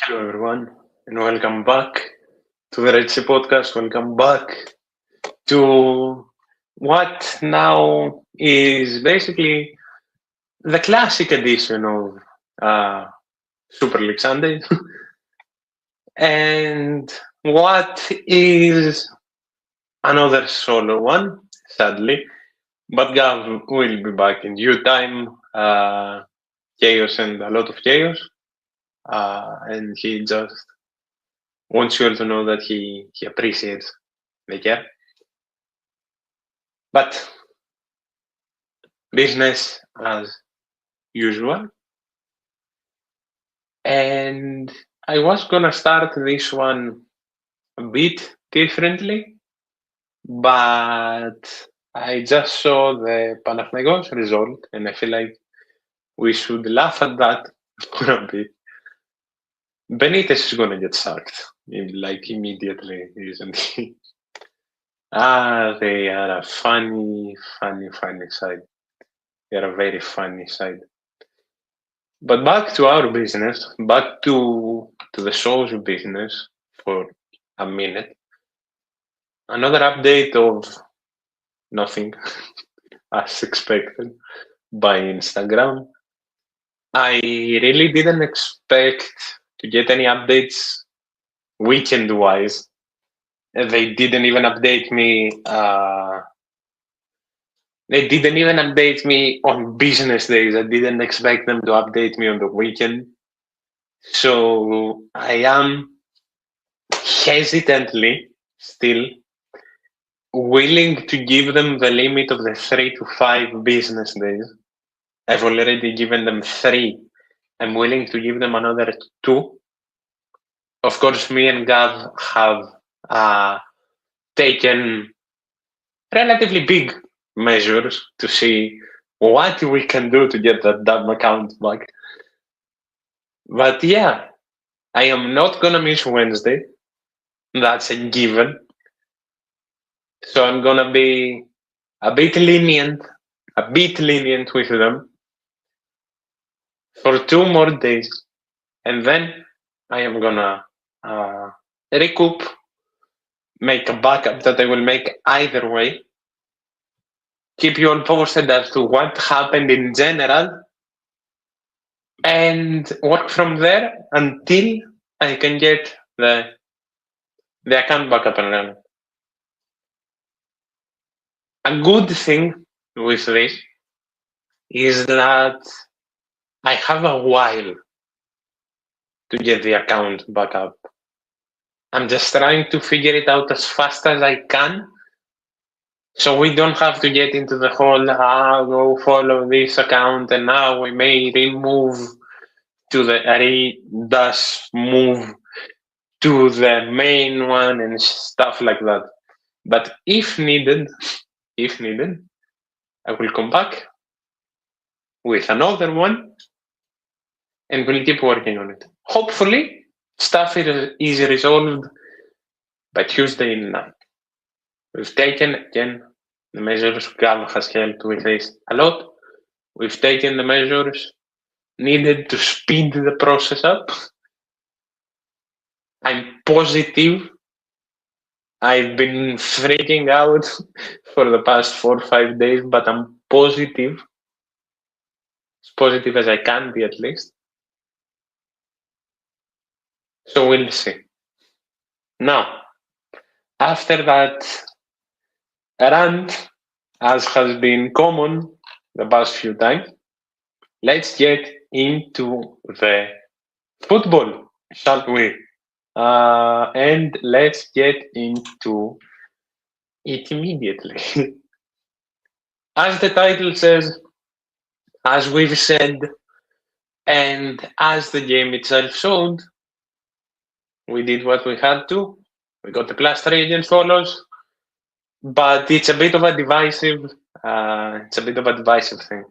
Hello, everyone, and welcome back to the Red Sea podcast. Welcome back to what now is basically the classic edition of uh, Super League Sunday, and what is another solo one, sadly. But Gav will be back in due time. Chaos and a lot of chaos, and he just wants you all to know that he appreciates the care. But business as usual. And I was gonna start this one a bit differently, but I just saw the Panathinaikos result, and I feel like we should laugh at that for a bit. Benitez is gonna get sacked, like immediately, isn't he? They are a funny side. They are a very funny side. But back to our business, back to the social business for a minute. Another update of nothing as expected by Instagram. I really didn't expect to get any updates weekend wise. They didn't even update me. They didn't even update me on business days. I didn't expect them to update me on the weekend. So I am hesitantly still willing to give them the limit of the 3 to 5 business days. I've already given them 3. I'm willing to give them another 2. Of course, me and Gav have taken relatively big measures to see what we can do to get that dumb account back. But yeah, I am not gonna miss Wednesday. That's a given. So I'm gonna be a bit lenient with them for 2 more days, and then I am gonna recoup, make a backup that I will make either way, keep you all posted as to what happened in general, and work from there until I can get the account back up and running. A good thing with this is that I have a while to get the account back up. I'm just trying to figure it out as fast as I can, so we don't have to get into the whole go follow this account and now we may remove to the move to the main one and stuff like that. But if needed, I will come back with another one and we'll keep working on it. Hopefully, stuff is resolved by Tuesday night. We've taken, again, the measures. Gav has helped with this a lot. We've taken the measures needed to speed the process up. I'm positive. I've been freaking out for the past 4 or 5 days, but I'm positive. As positive as I can be, at least. So we'll see. Now, after that rant, as has been common the past few times, let's get into the football, shall we? And let's get into it immediately. As the title says, as we've said, and as the game itself showed, we did what we had to. We got the +3 against Follows, but it's a bit of a divisive. Thing.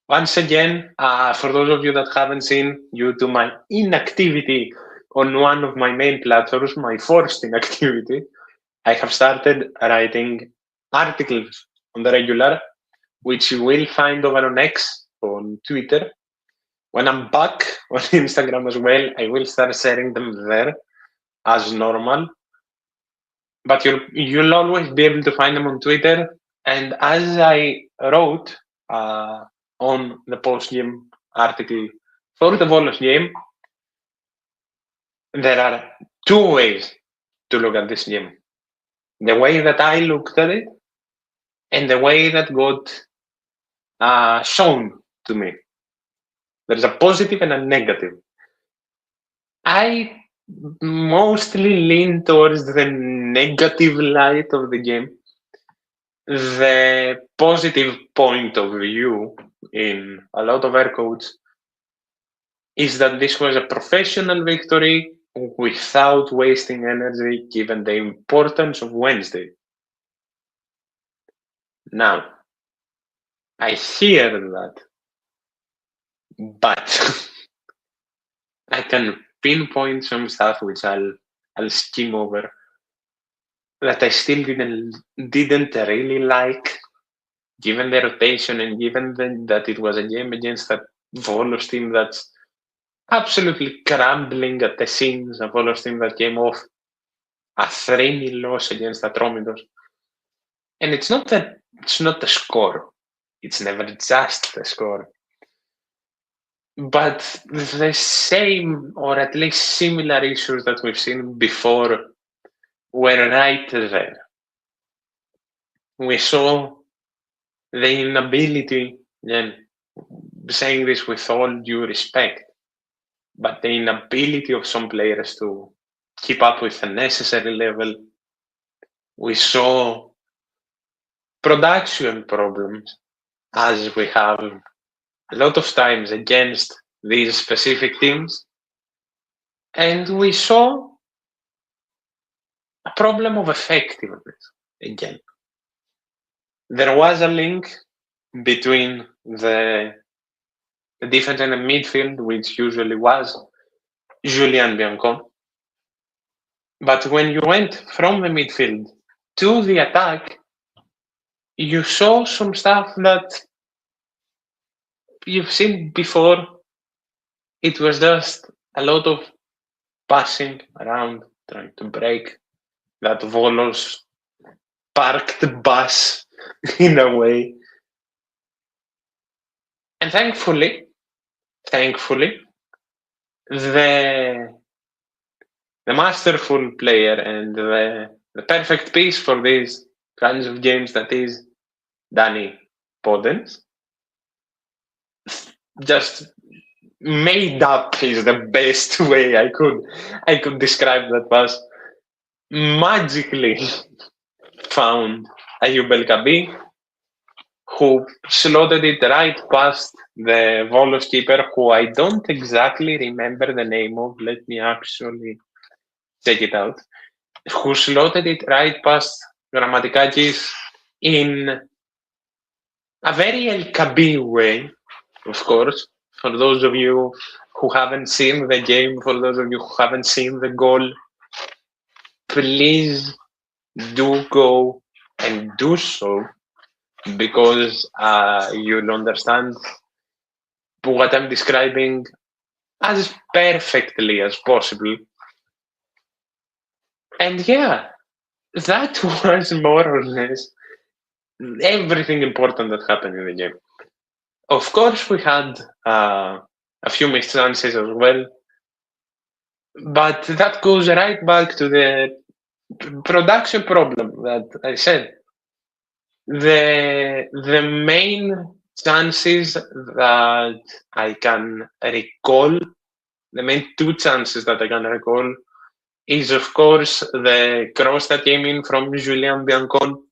Once again, for those of you that haven't seen, due to my inactivity on one of my main platforms, my forced inactivity, I have started writing articles on the regular, which you will find over on X, on Twitter. when I'm back on Instagram as well, I will start sharing them there as normal. But you'll always be able to find them on Twitter. And as I wrote on the post-game article for the Volos game, there are two ways to look at this game. The way that I looked at it and the way that got shown to me. There's a positive and a negative. I mostly lean towards the negative light of the game. The positive point of view in a lot of air quotes is that this was a professional victory without wasting energy given the importance of Wednesday. Now, I hear that, but I can pinpoint some stuff which I'll skim over that I still didn't really like, given the rotation and given that it was a game against a Volos team that's absolutely crumbling at the seams, a Volos team that came off a 3-0 loss against Atromitos. And it's not the score. It's never just the score. But the same, or at least similar issues that we've seen before were right there. We saw the inability, and saying this with all due respect, but the inability of some players to keep up with the necessary level. We saw production problems, as we have a lot of times against these specific teams. And we saw a problem of effectiveness again. There was a link between the defense and the midfield, which usually was Julian Biancon. But when you went from the midfield to the attack, you saw some stuff that you've seen before. It was just a lot of passing around, trying to break that Volos parked bus in a way. And thankfully, the masterful player and the perfect piece for these kinds of games, that is Danny Podens, just made up is the best way I could describe that pass. Magically found Ayub El Kabi, who slotted it right past the Volos keeper, who I don't exactly remember the name of. Let me actually check it out. Who slotted it right past Grammatikakis in a very El Kabi way, of course. For those of you who haven't seen the game, for those of you who haven't seen the goal, please do go and do so, because you'll understand what I'm describing as perfectly as possible. And yeah, that was more or less everything important that happened in the game. Of course, we had a few missed chances as well, but that goes right back to the production problem that I said. The main chances that I can recall, the main two chances that I can recall, is of course the cross that came in from Julian Biancon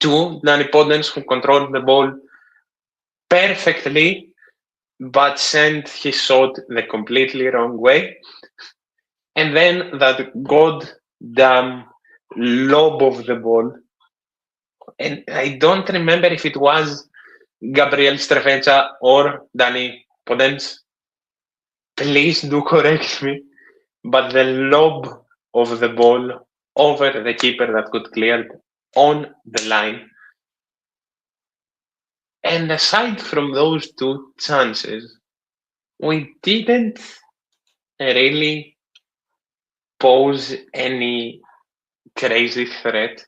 to Danny Podens, who controlled the ball perfectly, but sent his shot the completely wrong way. And then that goddamn lob of the ball. And I don't remember if it was Gabriel Strefecha or Danny Podens. Please do correct me. But the lob of the ball over the keeper that got cleared on the line. And aside from those two chances, we didn't really pose any crazy threat.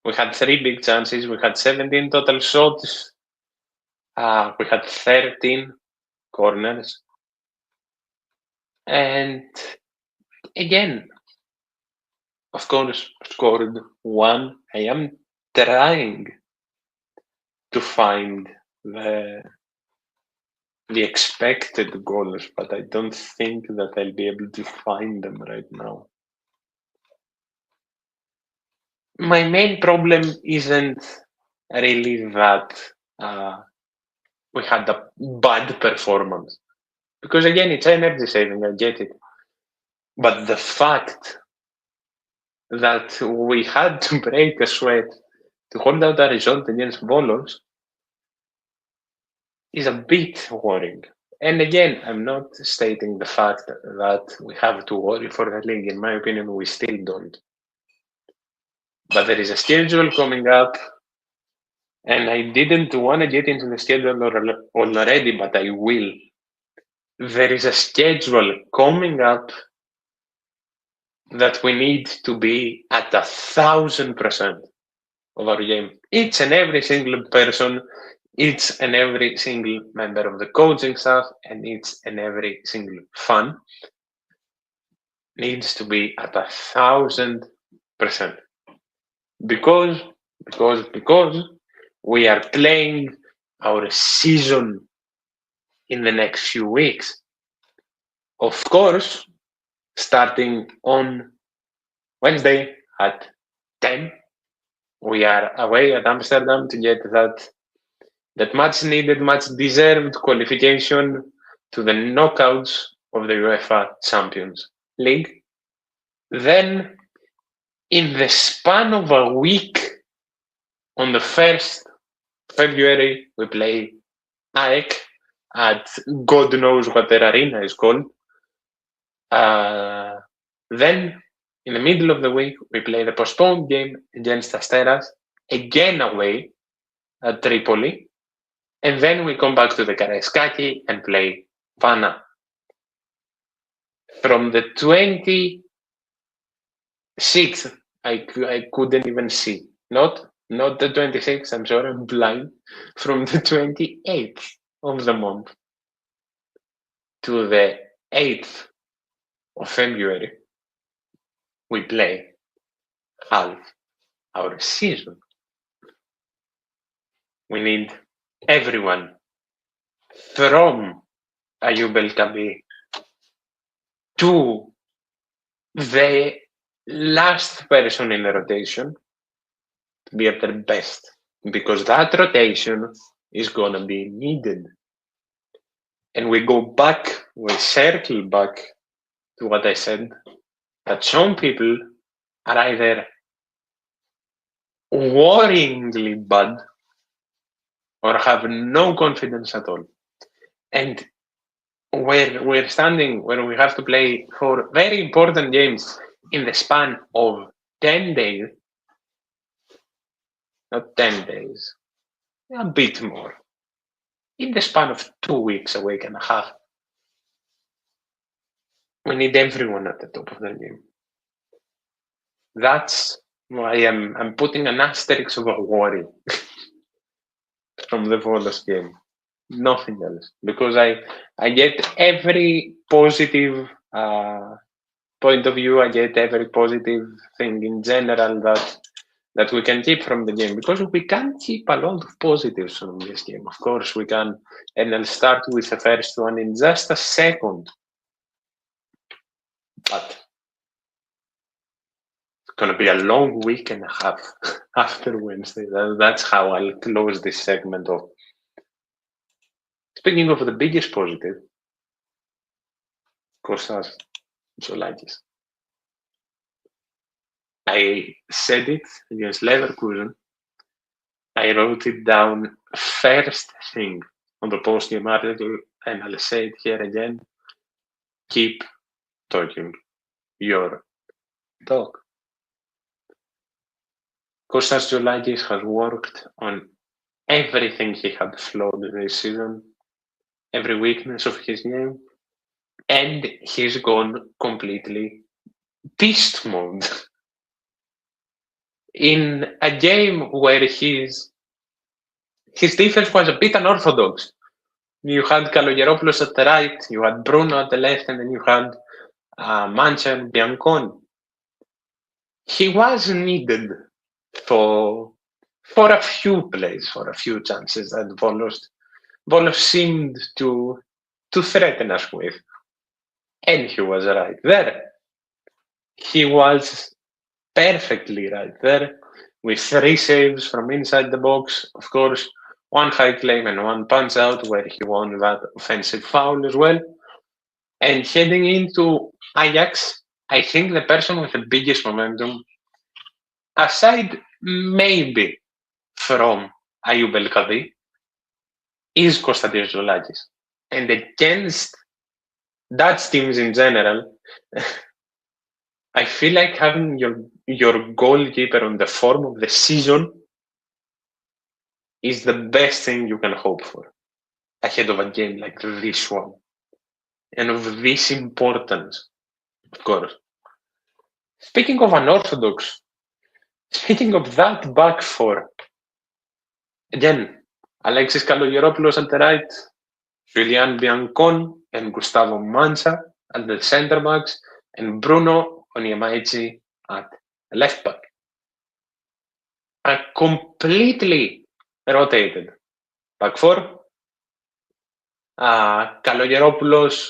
We had 3 big chances. We had 17 total shots. We had 13 corners. And again, of course, scored 1. I am trying to find the expected goals, but I don't think that I'll be able to find them right now. My main problem isn't really that we had a bad performance, because again, it's energy saving, I get it. But the fact that we had to break a sweat to hold out a result against Volos is a bit worrying. And again, I'm not stating the fact that we have to worry for the league. In my opinion, we still don't. But there is a schedule coming up, and I didn't want to get into the schedule already, but I will. There is a schedule coming up that we need to be at 1,000% of our game. Each and every single person, each and every single member of the coaching staff, and each and every single fan needs to be at 1,000%. Because we are playing our season in the next few weeks. Of course, starting on Wednesday at 10, we are away at Amsterdam to get that much needed, much deserved qualification to the knockouts of the UEFA Champions League. Then, in the span of a week, on the 1st February, we play AEK at God knows what their arena is called. Then, in the middle of the week, we play the postponed game against Asteras, again away at Tripoli. And then we come back to the Karaiskaki and play Vanna. From the 26th, I couldn't even see. Not the 26th, I'm sorry, I'm blind. From the 28th of the month to the 8th of February, we play half our season. We need everyone from Ayub El Kabi to the last person in the rotation to be at their best, because that rotation is going to be needed. And we circle back to what I said, that some people are either worryingly bad or have no confidence at all. And where we have to play 4 very important games in the span of 10 days, not 10 days, a bit more, in the span of 2 weeks, a week and a half, we need everyone at the top of the game. That's why I'm putting an asterisk of a worry from the Volos game. Nothing else. Because I get every positive point of view, I get every positive thing in general that we can keep from the game. Because we can keep a lot of positives from this game. Of course we can. And I'll start with the first one in just a second. But it's going to be a long week and a half after Wednesday. That's how I'll close this segment off. Speaking of the biggest positive, Kostas Zoulakis. I said it against Leverkusen. I wrote it down first thing on the post-game article, and I'll say it here again. Keep talking your talk. Kostas Zoulakis has worked on everything he had flawed this season, every weakness of his game, and he's gone completely beast mode. In a game where his defense was a bit unorthodox. You had Kalogeropoulos at the right, you had Bruno at the left, and then you had Mancha and Bianconi. He was needed for a few plays, for a few chances that Volos seemed to threaten us with. And he was right there. He was perfectly right there, with 3 saves from inside the box, of course, 1 high claim and 1 punch out where he won that offensive foul as well. And heading into Ajax, I think the person with the biggest momentum, aside maybe from Ayoub El-Kadi, is Konstantinos Zoulakis. And against Dutch teams in general, I feel like having your goalkeeper on the form of the season is the best thing you can hope for ahead of a game like this one. And of this importance, of course. Speaking of unorthodox, speaking of that back four, again, Alexis Kalogeropoulos at the right, Julian Biancon and Gustavo Mancha at the centre backs, and Bruno Onyemaechi at left back. A completely rotated back four. Kalogeropoulos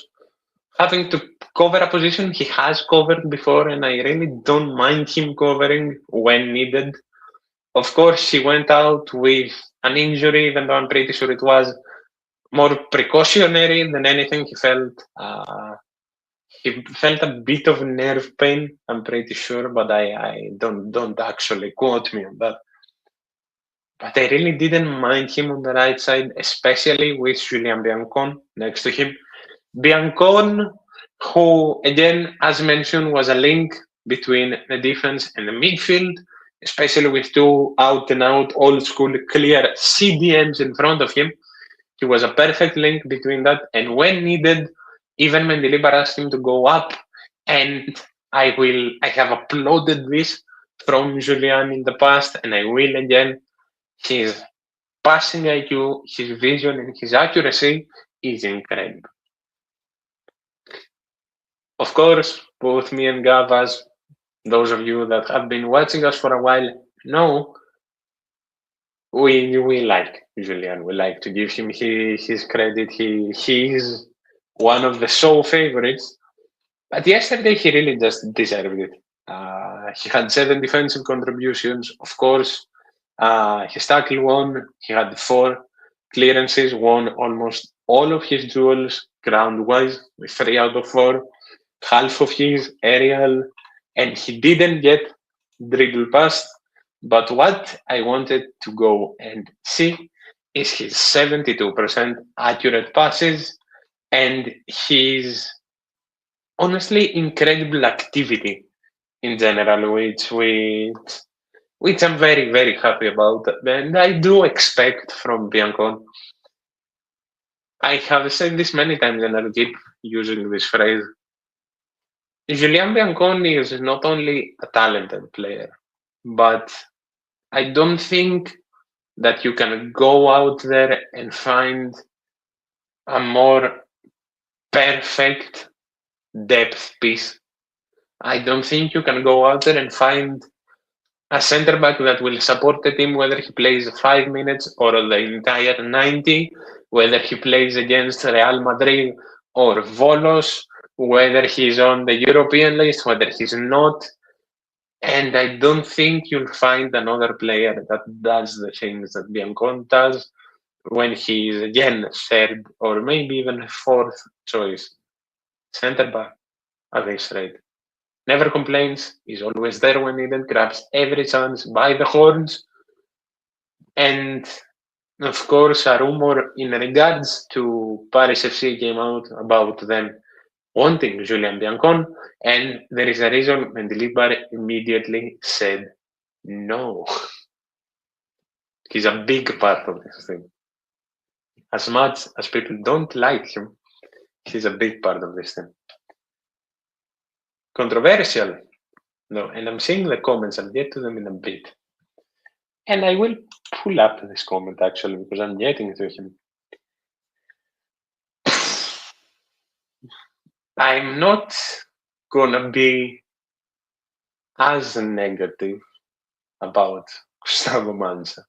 having to cover a position he has covered before, and I really don't mind him covering when needed. Of course, he went out with an injury, even though I'm pretty sure it was more precautionary than anything. He felt a bit of nerve pain, I'm pretty sure, but I don't actually quote me on that. But I really didn't mind him on the right side, especially with Julian Biancon next to him. Biancon, who, again, as mentioned, was a link between the defense and the midfield, especially with 2 out-and-out, old-school, clear CDMs in front of him. He was a perfect link between that, and when needed, even Mendilibar asked him to go up, and I have applauded this from Julian in the past, and I will again. His passing IQ, his vision, and his accuracy is incredible. Of course, both me and Gavas, those of you that have been watching us for a while, know we like Julian. We like to give him his credit. He is one of the show favorites. But yesterday, he really just deserved it. He had 7 defensive contributions. Of course, his tackle won. He had 4 clearances, won almost all of his duels ground-wise with 3 out of 4. Half of his aerial, and he didn't get dribble past. But what I wanted to go and see is his 72% accurate passes and his honestly incredible activity in general, which I'm very, very happy about. And I do expect from Biancon. I have said this many times and I'll keep using this phrase. Julian Bianconi is not only a talented player, but I don't think that you can go out there and find a more perfect depth piece. I don't think you can go out there and find a center back that will support the team whether he plays 5 minutes or the entire 90, whether he plays against Real Madrid or Volos, whether he's on the European list, whether he's not. And I don't think you'll find another player that does the things that Biancon does when he's, again, 3rd or maybe even 4th choice center back at this rate. Never complains, he's always there when needed, grabs every chance by the horns. And, of course, a rumor in regards to Paris FC came out about them wanting Julian Biancon, and there is a reason Mendilibar immediately said no. He's a big part of this thing. as much as people don't like him, he's a big part of this team. Controversial, no, and I'm seeing the comments, I'll get to them in a bit. And I will pull up this comment actually because I'm getting to him. I'm not gonna be as negative about Gustavo Manza.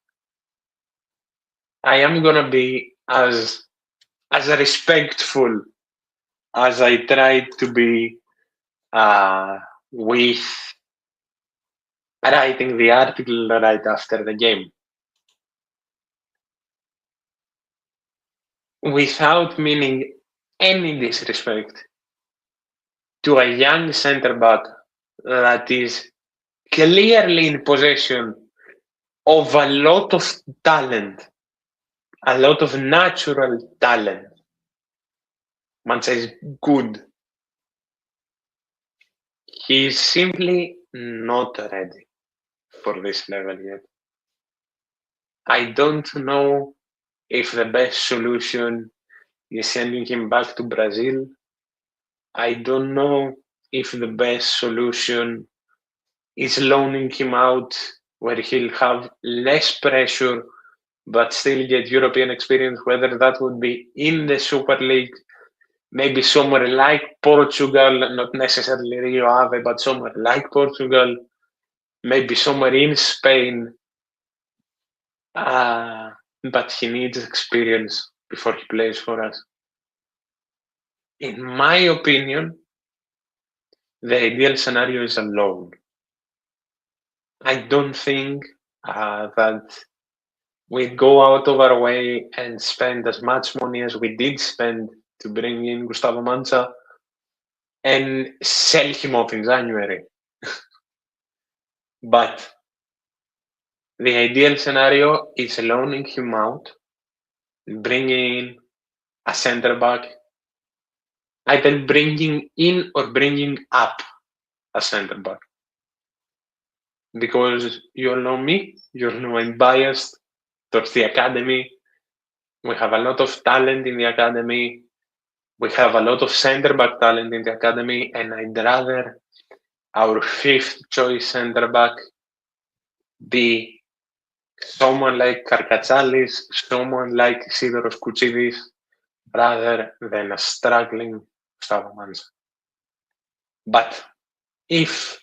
I am gonna be as respectful as I tried to be with writing the article right after the game. Without meaning any disrespect to a young centre back that is clearly in possession of a lot of talent, a lot of natural talent. Mancha is good. He is simply not ready for this level yet. I don't know if the best solution is sending him back to Brazil. I don't know if the best solution is loaning him out where he'll have less pressure but still get European experience, whether that would be in the Super League, maybe somewhere like Portugal, not necessarily Rio Ave, but somewhere like Portugal, maybe somewhere in Spain. But he needs experience before he plays for us. In my opinion, the ideal scenario is a loan. I don't think that we go out of our way and spend as much money as we did spend to bring in Gustavo Mancha and sell him off in January. But the ideal scenario is loaning him out, bringing in a centre back, either bringing in or bringing up a centre back. Because you all know me, you all know I'm biased towards the academy. We have a lot of talent in the academy. We have a lot of centre back talent in the academy, and I'd rather our fifth choice centre back be someone like Karkatsalis, someone like Sidoros Koutsidis, rather than a struggling Gustavo Manza. But if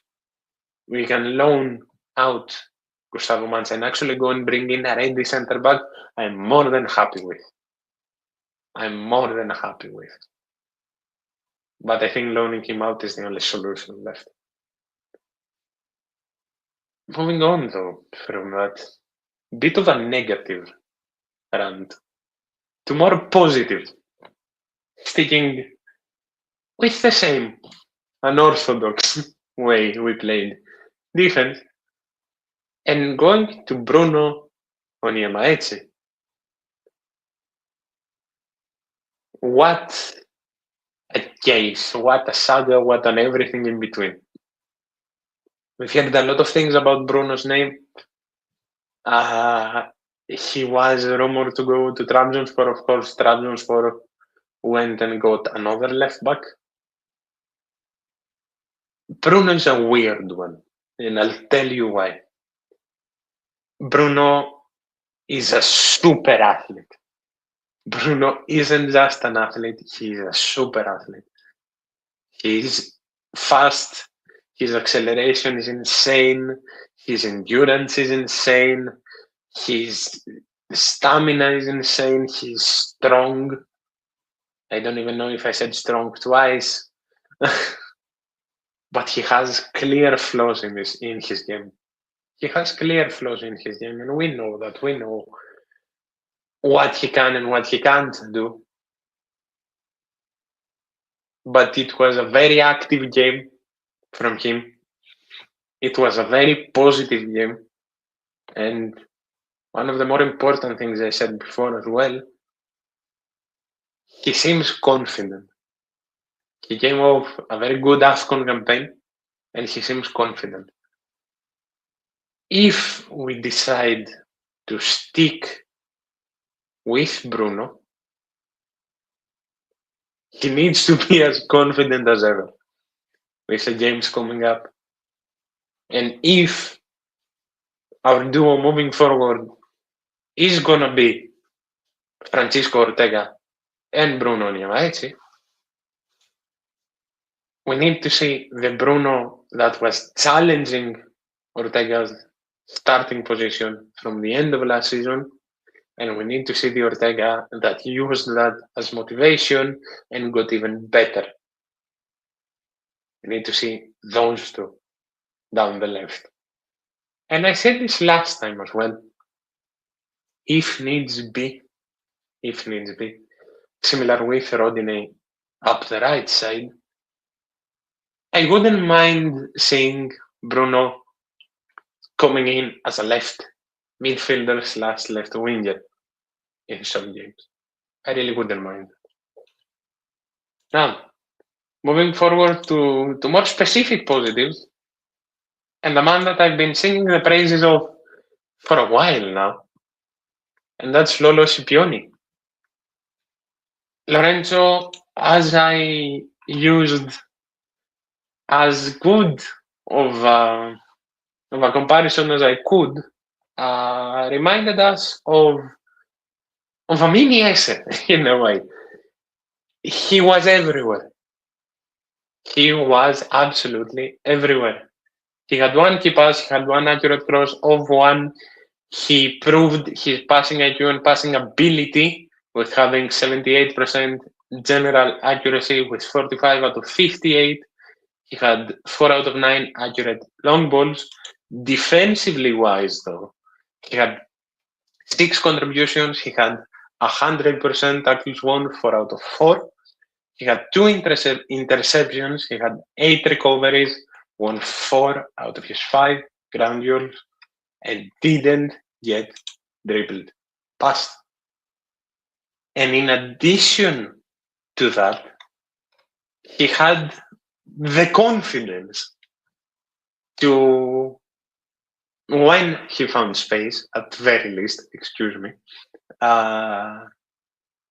we can loan out Gustavo Manza and actually go and bring in a ready centre back, I'm more than happy with. But I think loaning him out is the only solution left. Moving on, though, from that bit of a negative rant to more positive, sticking with the same unorthodox way we played defense, and going to Bruno Onyemaechi. What a case, what a saga, what an everything in between. We've heard a lot of things about Bruno's name. He was rumored to go to Trabzonspor. Of course, Trabzonspor went and got another left back. Bruno is a weird one, and I'll tell you why. Bruno is a super athlete. Bruno isn't just an athlete, he's a super athlete. He's fast, his acceleration is insane, his endurance is insane, his stamina is insane, he's strong. I don't even know if I said strong twice. But he has clear flaws in his game. He has clear flaws in his game, and we know that. We know what he can and what he can't do. But it was a very active game from him. It was a very positive game. And one of the more important things I said before as well, he seems confident. He came off a very good AFCON campaign, and he seems confident. If we decide to stick with Bruno, He needs to be as confident as ever with the games coming up. And if our duo moving forward is gonna be Francisco Ortega and Bruno Niamaechi, we need to see the Bruno that was challenging Ortega's starting position from the end of last season, and we need to see the Ortega that used that as motivation and got even better. We need to see those two down the left. And I said this last time as well. If needs be, similar with Rodinei up the right side, I wouldn't mind seeing Bruno coming in as a left midfielder / left winger in some games. I really wouldn't mind. Now, moving forward to more specific positives, and the man that I've been singing the praises of for a while now, and that's Lolo Scipioni. Lorenzo, as I used as good of a comparison as I could, reminded us of a mini essay in a way. He was everywhere. He was absolutely everywhere. He had one key pass, he had one accurate cross of one. He proved his passing IQ and passing ability with having 78% general accuracy with 45 out of 58. He had 4 out of 9 accurate long balls. Defensively wise, though, he had 6 contributions. He had 100% tackles won, 4 out of 4. He had 2 interceptions. He had 8 recoveries, won 4 out of his 5 ground duels, and didn't get dribbled past. And in addition to that, he had the confidence to, when he found space, at very least,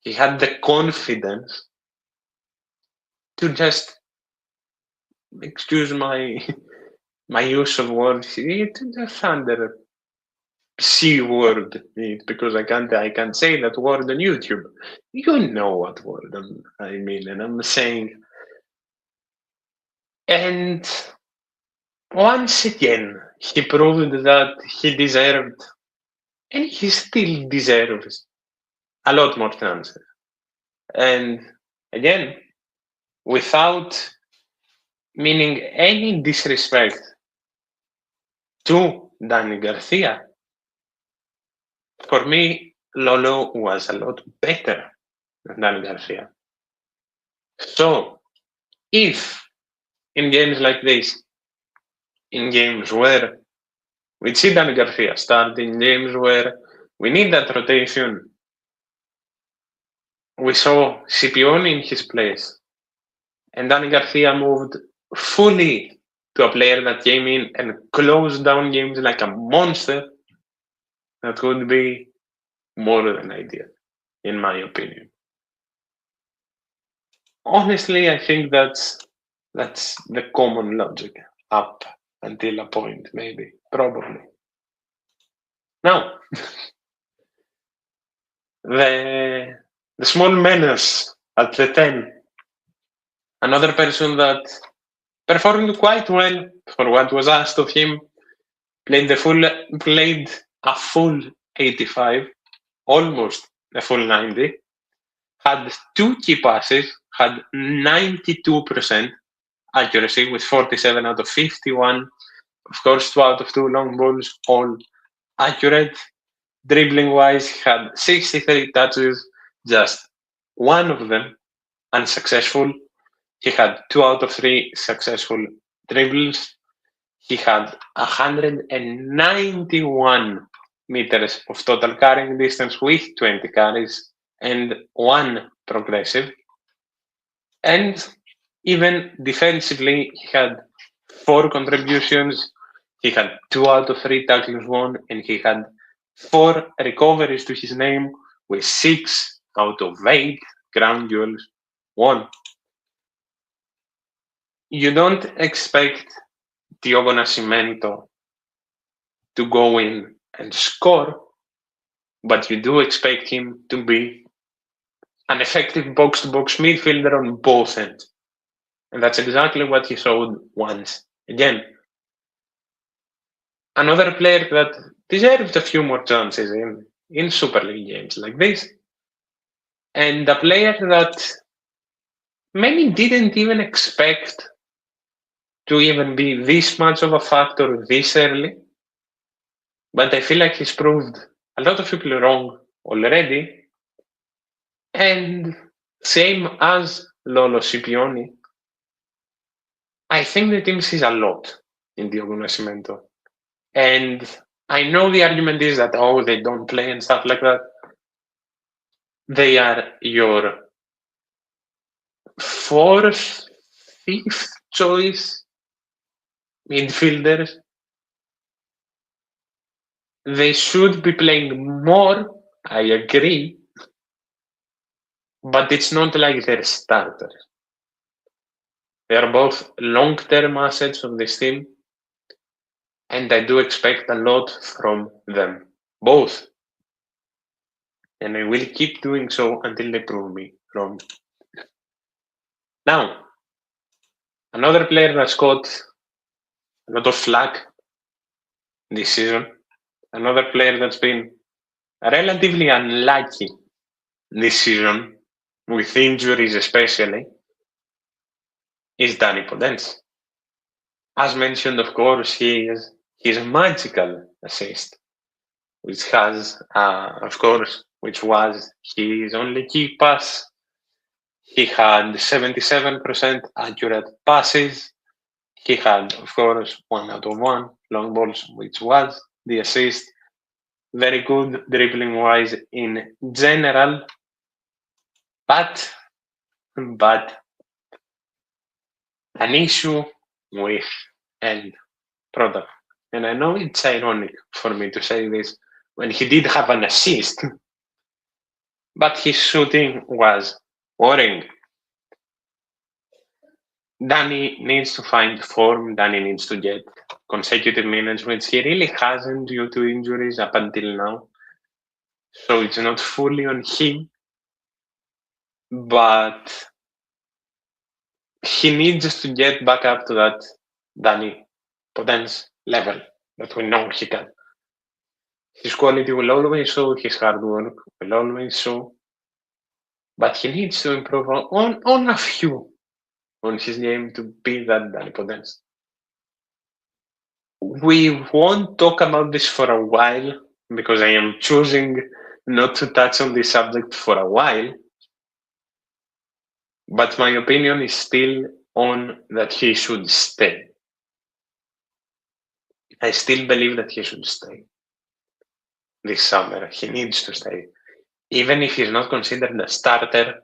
he had the confidence to just, excuse my use of words, to just under C word it, because I can't say that word on YouTube. You know what word I mean, and I'm saying. And once again, he proved that he deserved, and he still deserves, a lot more chances. And again, without meaning any disrespect to Danny Garcia, for me, Lolo was a lot better than Danny Garcia. So, if in games like this, in games where we see Danny Garcia start, in games where we need that rotation, we saw Scipioni in his place, and Danny Garcia moved fully to a player that came in and closed down games like a monster, that would be more than ideal, in my opinion. Honestly, I think that's the common logic up until a point, maybe, probably. Now, the small menace at the 10, another person that performed quite well for what was asked of him, played a full 85, almost a full 90, had 2 key passes, had 92% accuracy with 47 out of 51. Of course, 2 out of 2 long balls, all accurate. Dribbling wise, he had 63 touches, just 1 of them unsuccessful. He had 2 out of 3 successful dribbles. He had 191 meters of total carrying distance with 20 carries and 1 progressive. And even defensively, he had 4 contributions. He had 2 out of 3 tackles won, and he had 4 recoveries to his name with 6 out of 8 ground duels One, you don't expect Diogo Nascimento to go in and score, but you do expect him to be an effective box-to-box midfielder on both ends. And that's exactly what he showed once again. Another player that deserved a few more chances in Super League games like this. And a player that many didn't even expect to even be this much of a factor this early. But I feel like he's proved a lot of people wrong already. And same as Lolo Scipioni, I think the team sees a lot in Diogo Nascimento. And I know the argument is that, oh, they don't play and stuff like that. They are your fourth, fifth choice midfielders. They should be playing more, I agree, but it's not like they're starters. They are both long-term assets of this team, and I do expect a lot from them, both. And I will keep doing so until they prove me wrong. Now, another player that's got a lot of flack this season, another player that's been relatively unlucky this season, with injuries especially, is Danny Podence. As mentioned, of course, he is his magical assist, which has, of course, which was his only key pass. He had 77% accurate passes. He had, of course, 1 out of 1 long balls, which was the assist. Very good dribbling wise in general, but an issue with end product. And I know it's ironic for me to say this when he did have an assist, but his shooting was worrying. Danny needs to find form. Danny needs to get consecutive minutes, which he really hasn't due to injuries up until now. So it's not fully on him, but he needs to get back up to that Danny Podence level that we know he can. His quality will always show, his hard work will always show, but he needs to improve on a few on his game to be that Danny Podence. We won't talk about this for a while because I am choosing not to touch on this subject for a while, but my opinion is still on that he should stay. I still believe that he should stay this summer. He needs to stay. Even if he's not considered a starter,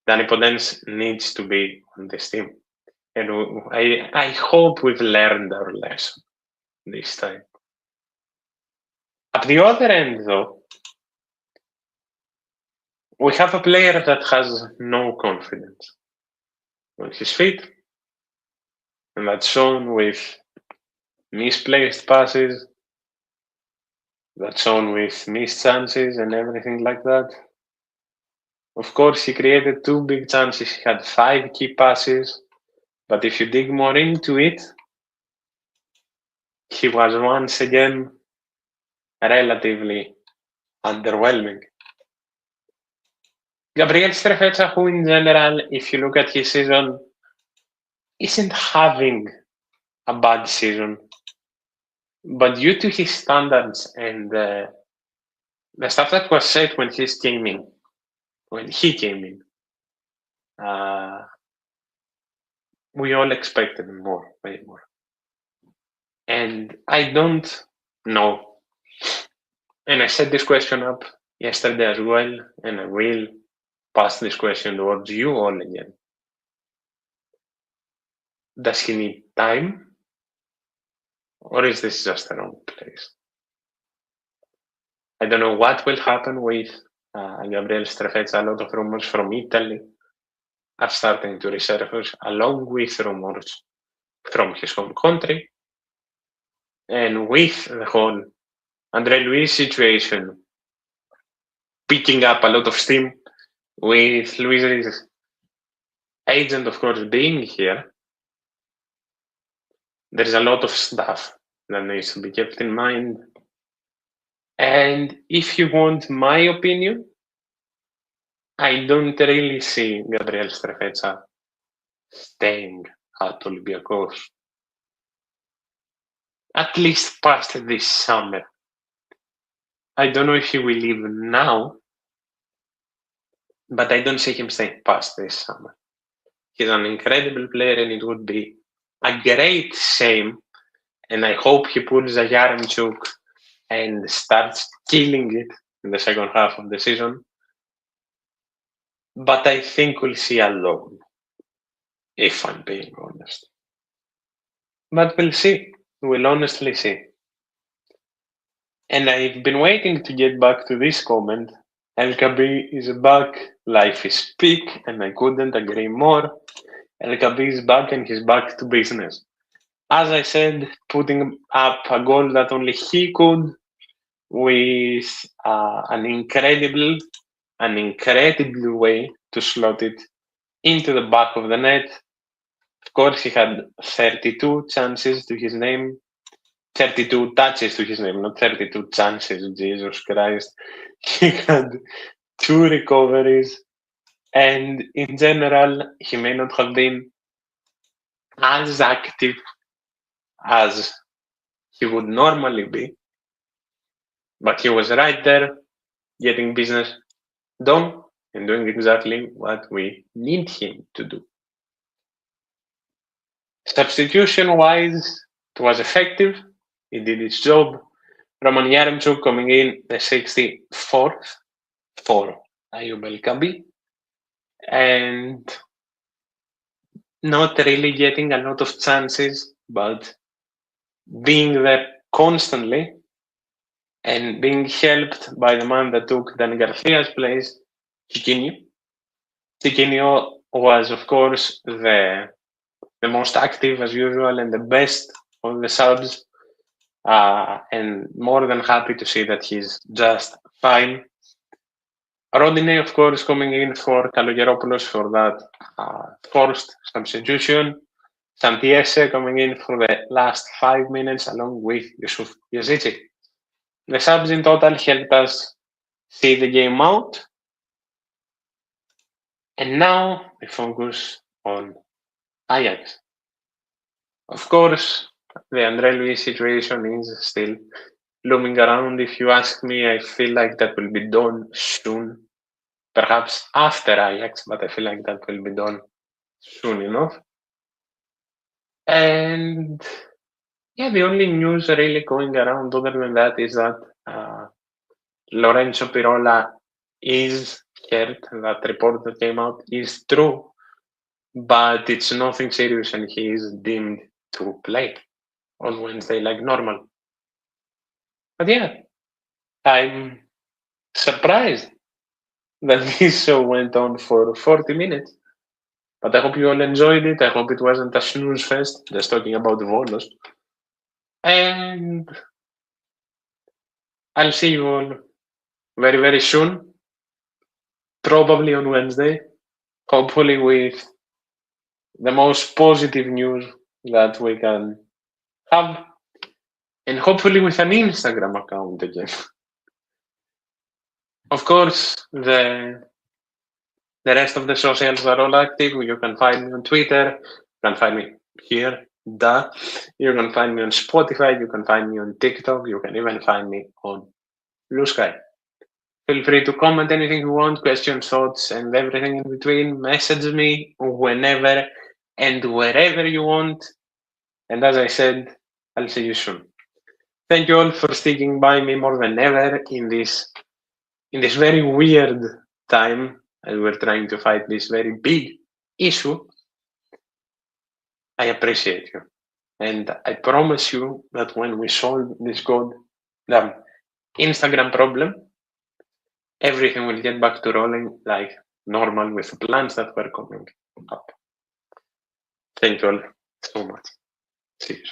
Danny Podence needs to be on this team. And I hope we've learned our lesson this time. At the other end, though, we have a player that has no confidence on his feet, and that's shown with misplaced passes, that's shown with missed chances and everything like that. Of course, he created 2 big chances. He had 5 key passes, but if you dig more into it, he was once again relatively underwhelming. Gabriel Strefezza, who in general, if you look at his season, isn't having a bad season, but due to his standards and the stuff that was said when he came in, we all expected more, way more. And I don't know. And I set this question up yesterday as well, and I will pass this question towards you all again. Does he need time? Or is this just the wrong place? I don't know what will happen with Gabriel Strefezza. A lot of rumors from Italy are starting to resurface along with rumors from his home country and with the whole Andre Luis situation picking up a lot of steam with Luis's agent, of course, being here. There's a lot of stuff that needs to be kept in mind. And if you want my opinion, I don't really see Gabriel Strefezza staying at Olympiacos, at least past this summer. I don't know if he will leave now, but I don't see him staying past this summer. He's an incredible player, and it would be a great shame. And I hope he pulls a Yaremchuk and starts killing it in the second half of the season. But I think we'll see a loan, if I'm being honest. But we'll see. We'll honestly see. And I've been waiting to get back to this comment. El Kabi is back, life is peak, and I couldn't agree more. El Kabi is back and he's back to business. As I said, putting up a goal that only he could with an incredible way to slot it into the back of the net. Of course, he had 32 chances to his name. 32 touches to his name, not 32 chances, Jesus Christ. He had 2 recoveries, and in general, he may not have been as active as he would normally be, but he was right there, getting business done and doing exactly what we need him to do. Substitution-wise, it was effective. He did his job. Roman Yaremchuk coming in the 64th for Ayub El Kabi, and not really getting a lot of chances, but being there constantly and being helped by the man that took Dan Garcia's place, Chiquinho. Chiquinho was, of course, the most active as usual and the best of the subs. And more than happy to see that he's just fine. Rodinei, of course, coming in for Kalogeropoulos for that forced substitution. Santiese coming in for the last 5 minutes along with Yusuf Yazici. The subs in total helped us see the game out. And now we focus on Ajax. Of course, the Andre Luis situation is still looming around. If you ask me, I feel like that will be done soon. Perhaps after Ajax, but I feel like that will be done soon enough. And yeah, the only news really going around other than that is that Lorenzo Pirola is hurt. That report that came out is true, but it's nothing serious and he is deemed to play on Wednesday like normal. But yeah, I'm surprised that this show went on for 40 minutes. But I hope you all enjoyed it. I hope it wasn't a snooze fest, just talking about Volos. And I'll see you all very, very soon. Probably on Wednesday. Hopefully with the most positive news that we can have. And hopefully with an Instagram account again. Of course, the rest of the socials are all active. You can find me on Twitter. You can find me here. You can find me on Spotify. You can find me on TikTok. You can even find me on Bluesky. Feel free to comment anything you want, questions, thoughts, and everything in between. Message me whenever and wherever you want. And as I said, I'll see you soon. Thank you all for sticking by me more than ever in this very weird time as we're trying to fight this very big issue. I appreciate you. And I promise you that when we solve this goddamn Instagram problem, everything will get back to rolling like normal with the plans that were coming. up. Thank you all so much. Cheers.